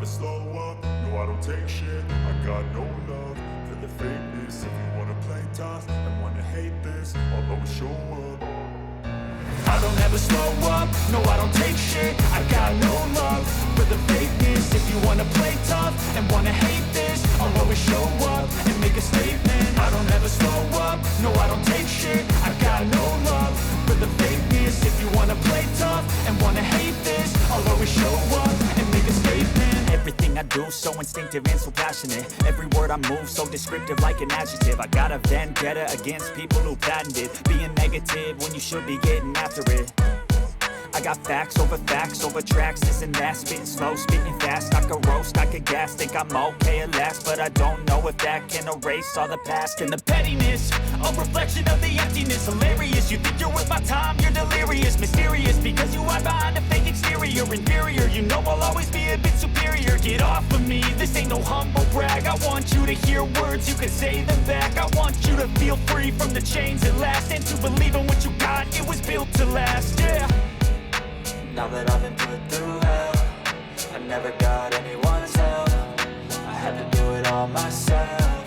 slow up, no I don't take shit. I got no love for the fakeness. If you wanna play tough and wanna hate this, I'll always show up. I don't ever slow up, no I don't take shit. I got no love for the fakeness. If you wanna play tough and wanna hate this, I'll always show up and make a statement. I don't ever slow up, no I don't take shit. I got no love for the fakeness. If you wanna play tough and wanna hate this, I'll always show up and make a statement. Everything I do so instinctive and so passionate. Every word I move so descriptive like an adjective. I got a vendetta against people who patented being negative when you should be getting after it. I got facts over tracks, this and that. Spitting slow, spitting fast. I could roast, I could gas. Think I'm okay at last, but I don't know if that can erase all the past. And the pettiness, a reflection of the emptiness. Hilarious, you think you're worth my time, you're delirious. Mysterious, because you hide behind a fake exterior. Inferior, you know I'll always be a bit superior. Get off of me, this ain't no humble brag. I want you to hear words, you can say them back. I want you to feel free from the chains at last, and to believe in what you got, it was built to last, yeah. Now that I've been put through hell, I never got anyone's help. I had to do it all myself.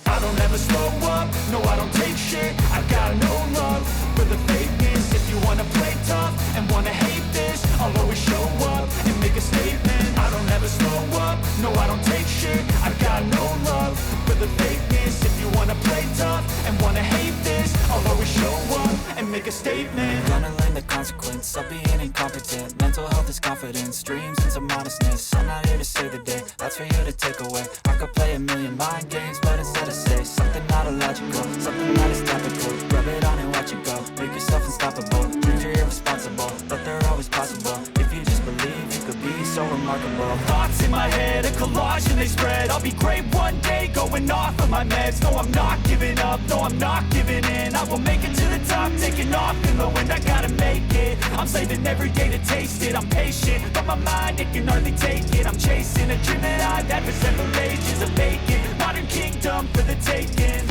I don't ever slow up, no I don't take shit. I got no love for the fakeness. If you wanna play tough and wanna hate this, I'll always show up and make a statement. I don't ever slow up, no I don't take shit. I got no love for the fakeness. If you wanna play tough and wanna hate this, I'll always show up and make a statement. Gonna learn the consequence of being incompetent. Mental health is confidence, dreams and some modestness. I'm not here to save the day, that's for you to take away. I could play a million mind games, but instead I say something not illogical, something that is topical. Rub it on and watch it go, make yourself unstoppable. Dreams are irresponsible, but they're always possible. If you just believe, you could be so remarkable. Thoughts in my head, a collage and they spread. I'll be great one day, going off of my meds. No, I'm not giving up, no, I'm not giving in. I will make it to the top, taking off in the wind. I gotta make it, I'm saving every day to taste it. I'm patient, but my mind, it can hardly take it. I'm chasing a dream that I've had for several ages. A vacant, modern kingdom for the taking.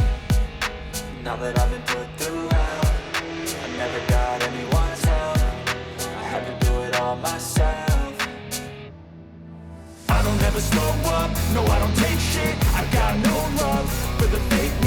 Now that I've been put through hell, I never got anyone's help. I had to do it all myself. I don't ever slow up, no I don't take shit. I got no love for the